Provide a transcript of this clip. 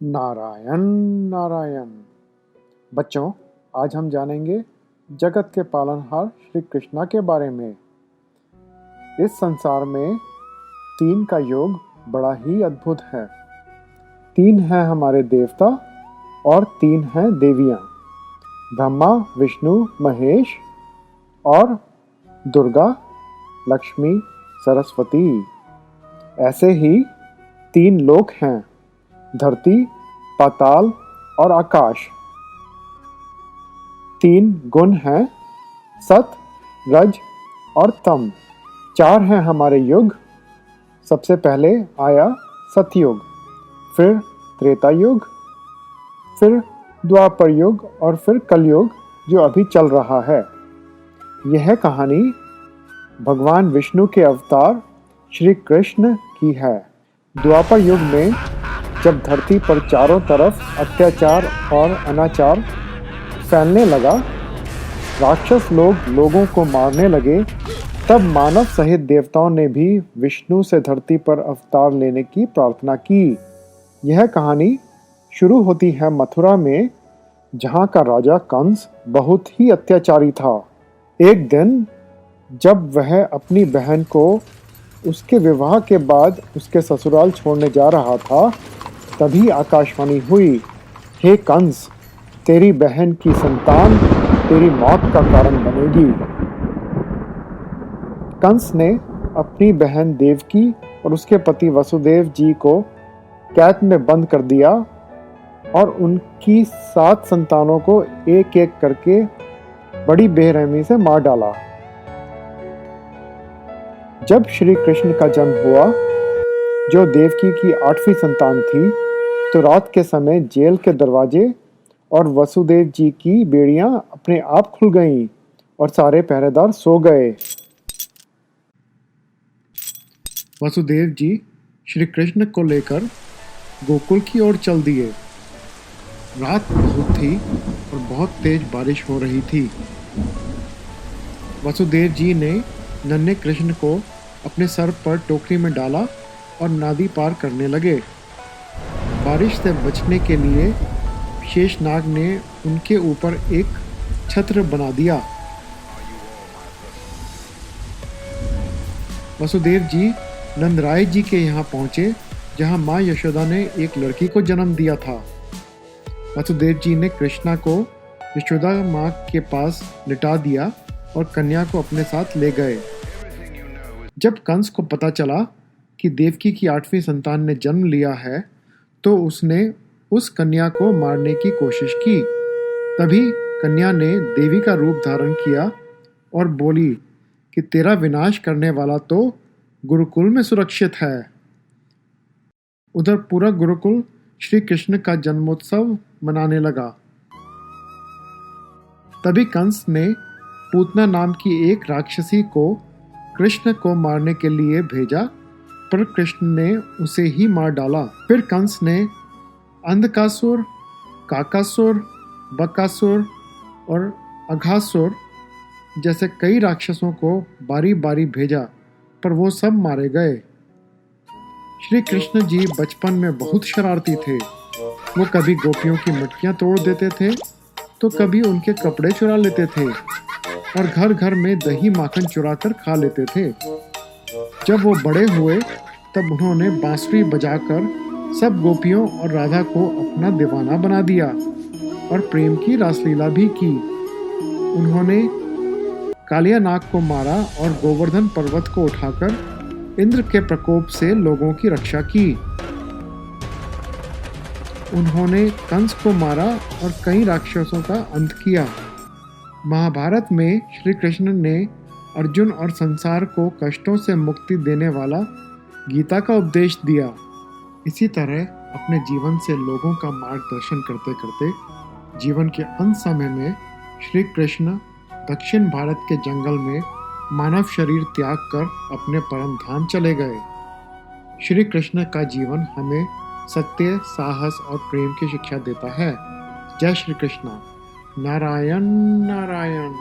नारायण नारायण। बच्चों, आज हम जानेंगे जगत के पालनहार श्री कृष्णा के बारे में। इस संसार में तीन का योग बड़ा ही अद्भुत है। तीन हैं हमारे देवता और तीन हैं देवियां, ब्रह्मा, विष्णु, महेश और दुर्गा, लक्ष्मी, सरस्वती। ऐसे ही तीन लोक हैं, धरती, पाताल और आकाश। तीन गुण हैं, सत, रज और तम। चार हैं हमारे युग। सबसे पहले आया सतयुग, फिर त्रेता युग, फिर द्वापर युग और फिर कलयुग जो अभी चल रहा है। यह कहानी भगवान विष्णु के अवतार श्री कृष्ण की है। द्वापर युग में जब धरती पर चारों तरफ अत्याचार और अनाचार फैलने लगा, राक्षस लोग लोगों को मारने लगे, तब मानव सहित देवताओं ने भी विष्णु से धरती पर अवतार लेने की प्रार्थना की। यह कहानी शुरू होती है मथुरा में, जहाँ का राजा कंस बहुत ही अत्याचारी था। एक दिन जब वह अपनी बहन को उसके विवाह के बाद उसके ससुराल छोड़ने जा रहा था, तभी आकाशवाणी हुई, हे कंस, तेरी बहन की संतान तेरी मौत का कारण बनेगी। कंस ने अपनी बहन देवकी और उसके पति वसुदेव जी को कैद में बंद कर दिया और उनकी 7 संतानों को एक एक करके बड़ी बेरहमी से मार डाला। जब श्री कृष्ण का जन्म हुआ, जो देवकी की 8वीं संतान थी, तो रात के समय जेल के दरवाजे और वसुदेव जी की बेड़ियां अपने आप खुल गईं और सारे पहरेदार सो गए। वसुदेव जी श्री कृष्ण को लेकर गोकुल की ओर चल दिए। रात बहुत थी और बहुत तेज बारिश हो रही थी। वसुदेव जी ने नन्हे कृष्ण को अपने सर पर टोकरी में डाला और नदी पार करने लगे। बारिश से बचने के लिए शेषनाग ने उनके ऊपर एक छत्र बना दिया। वसुदेव जी नंदराय जी के यहाँ पहुँचे, जहाँ माँ यशोदा ने एक लड़की को जन्म दिया था। वसुदेव जी ने कृष्णा को यशोदा माँ के पास लिटा दिया और कन्या को अपने साथ ले गए। जब कंस को पता चला कि देवकी की 8वीं संतान ने जन्म लिया है, तो उसने उस कन्या को मारने की कोशिश की। तभी कन्या ने देवी का रूप धारण किया और बोली कि तेरा विनाश करने वाला तो गुरुकुल में सुरक्षित है। उधर पूरा गुरुकुल श्री कृष्ण का जन्मोत्सव मनाने लगा। तभी कंस ने पूतना नाम की एक राक्षसी को कृष्ण को मारने के लिए भेजा, पर कृष्ण ने उसे ही मार डाला। फिर कंस ने अंधकासुर, काकासुर, बकासुर और अघासुर जैसे कई राक्षसों को बारी बारी भेजा, पर वो सब मारे गए। श्री कृष्ण जी बचपन में बहुत शरारती थे। वो कभी गोपियों की मटकियां तोड़ देते थे, तो कभी उनके कपड़े चुरा लेते थे और घर घर में दही माखन चुरा कर खा लेते थे। जब वो बड़े हुए, तब उन्होंने बांसुरी बजाकर सब गोपियों और राधा को अपना दीवाना बना दिया और प्रेम की रासलीला भी की। उन्होंने कालिया नाग को मारा और गोवर्धन पर्वत को उठाकर इंद्र के प्रकोप से लोगों की रक्षा की। उन्होंने कंस को मारा और कई राक्षसों का अंत किया। महाभारत में श्री कृष्ण ने अर्जुन और संसार को कष्टों से मुक्ति देने वाला गीता का उपदेश दिया। इसी तरह अपने जीवन से लोगों का मार्गदर्शन करते करते जीवन के अंत समय में श्री कृष्ण दक्षिण भारत के जंगल में मानव शरीर त्याग कर अपने परम धाम चले गए। श्री कृष्ण का जीवन हमें सत्य, साहस और प्रेम की शिक्षा देता है। जय श्री कृष्ण। नारायण नारायण।